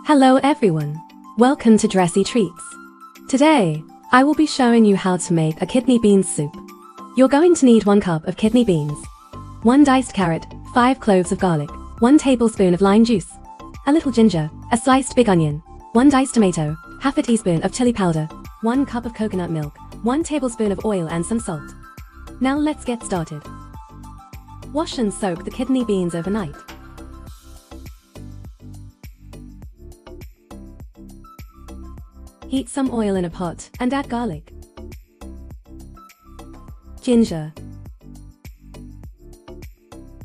Hello everyone, welcome to Dressytreats. Today, I will be showing you how to make a kidney beans soup. You're going to need 1 cup of kidney beans, 1 diced carrot, 5 cloves of garlic, 1 tablespoon of lime juice, a little ginger, a sliced big onion, 1 diced tomato, half a teaspoon of chili powder, 1 cup of coconut milk, 1 tablespoon of oil and some salt. Now let's get started. Wash and soak the kidney beans overnight. Heat some oil in a pot and add garlic, ginger,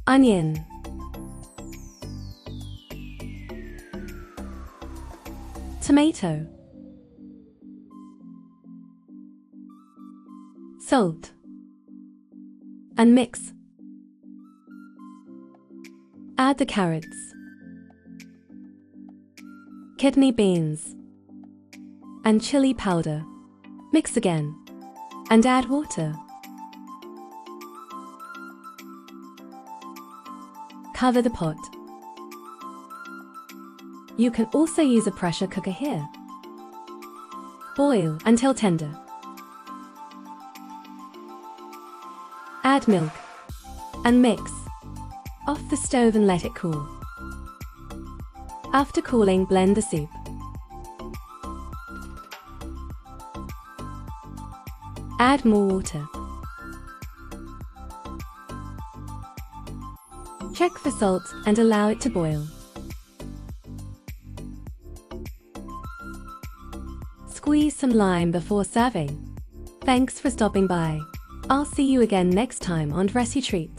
onion, tomato, salt, and mix. Add the carrots, kidney beans, and chili powder. Mix again and add water. Cover the pot. You can also use a pressure cooker here. Boil until tender. Add milk and mix. Off the stove and let it cool. After cooling, blend the soup. Add more water. Check for salt and allow it to boil. Squeeze some lime before serving. Thanks for stopping by. I'll see you again next time on Dressytreats.